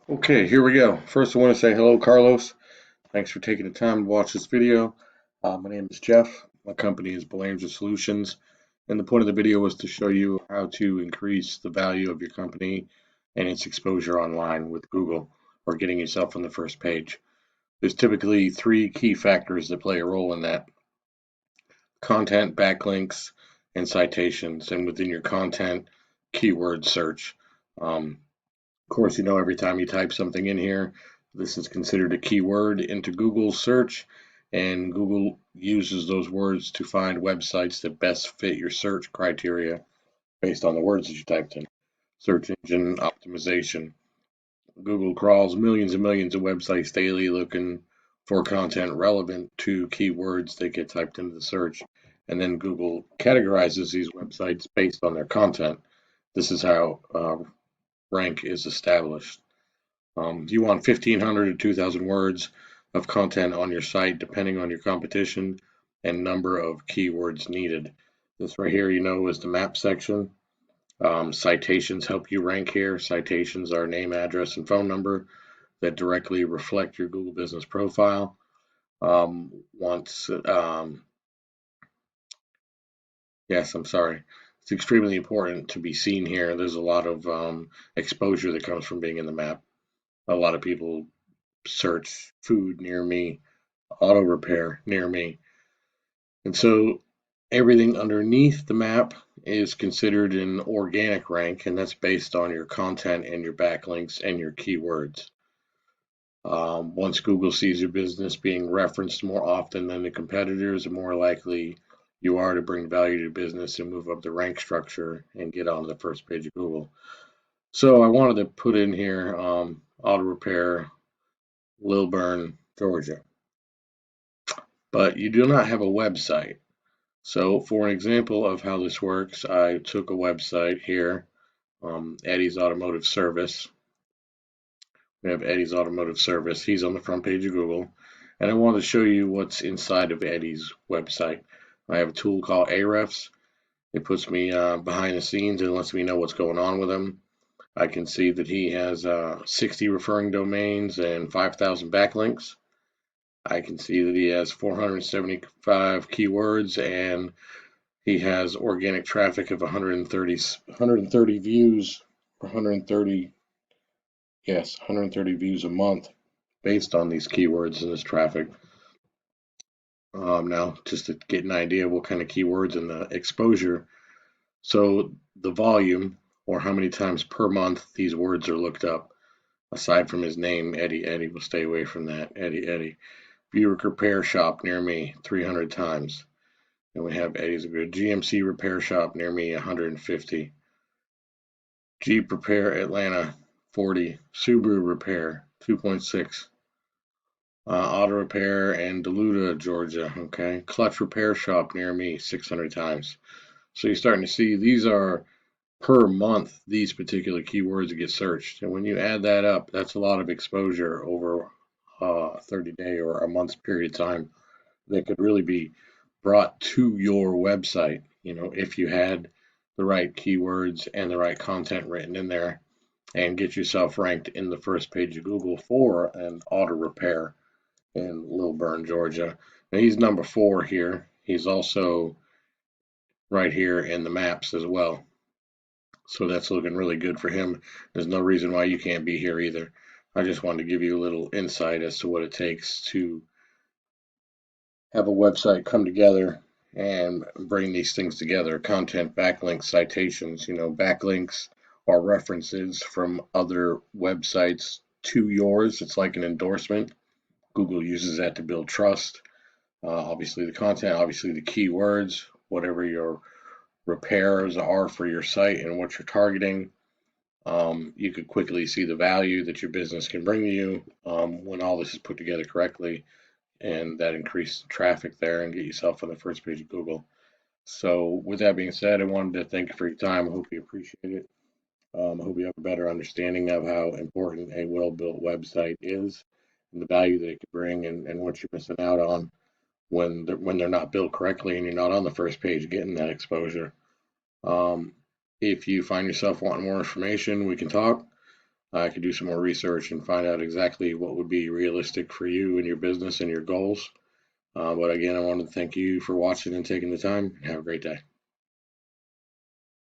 Okay, here we go. First, I want to say hello, Carlos. Thanks for taking the time to watch this video. My name is Jeff. My company is Belanza Solutions, and the point of the video was to show you how to increase the value of your company and its exposure online with Google or getting yourself on the first page. There's typically three key factors that play a role in that: content, backlinks, and citations. And within your content, keyword search. Of course, every time you type something in here, this is considered a keyword into Google search, and Google uses those words to find websites that best fit your search criteria based on the words that you typed in. Search engine optimization. Google crawls millions and millions of websites daily looking for content relevant to keywords that get typed into the search, and then Google categorizes these websites based on their content. This is how rank is established. You want 1,500 to 2,000 words of content on your site, depending on your competition and number of keywords needed. This right here, is the map section. Citations help you rank here. Citations are name, address, and phone number that directly reflect your Google Business profile. Once, yes, I'm sorry. It's extremely important to be seen here. There's a lot of exposure that comes from being in the map. A lot of people search food near me, auto repair near me. And so everything underneath the map is considered an organic rank, and that's based on your content and your backlinks and your keywords. Once Google sees your business being referenced more often than the competitors, the more likely you are to bring value to your business and move up the rank structure and get on the first page of Google. So I wanted to put in here auto repair, Lilburn, Georgia. But you do not have a website. So for an example of how this works, I took a website here, Eddie's Automotive Service. We have Eddie's Automotive Service. He's on the front page of Google. And I wanted to show you what's inside of Eddie's website. I have a tool called Ahrefs. It puts me behind the scenes and lets me know what's going on with him. I can see that he has 60 referring domains and 5,000 backlinks. I can see that he has 475 keywords and he has organic traffic of 130 views, 130, yes, 130 views a month based on these keywords and this traffic. Now, just to get an idea of what kind of keywords and the exposure. So the volume, or how many times per month these words are looked up, aside from his name, Eddie, we'll stay away from that. Eddie. Buick repair shop near me, 300 times. And we have Eddie's a good GMC repair shop near me, 150. Jeep repair Atlanta, 40. Subaru repair, 2.6. Auto repair in Duluth, Georgia. Okay. Clutch repair shop near me, 600 times. So you're starting to see these are per month, these particular keywords get searched. And when you add that up, that's a lot of exposure over a 30-day or a month's period of time that could really be brought to your website, if you had the right keywords and the right content written in there, and get yourself ranked in the first page of Google for an auto repair in Lilburn, Georgia. Now he's number 4 here. He's also right here in the maps as well. So that's looking really good for him. There's no reason why you can't be here either. I just wanted to give you a little insight as to what it takes to have a website come together and bring these things together: content, backlinks, citations. Backlinks are references from other websites to yours. It's like an endorsement. Google uses that to build trust. Obviously the content, obviously the keywords, whatever your repairs are for your site and what you're targeting. You could quickly see the value that your business can bring to you when all this is put together correctly, and that increases traffic there and get yourself on the first page of Google. So with that being said, I wanted to thank you for your time. I hope you appreciate it. I hope you have a better understanding of how important a well-built website is and the value that it can bring, and what you're missing out on when they're not built correctly and you're not on the first page getting that exposure. If you find yourself wanting more information, we can talk. I could do some more research and find out exactly what would be realistic for you and your business and your goals. But again, I want to thank you for watching and taking the time. Have a great day.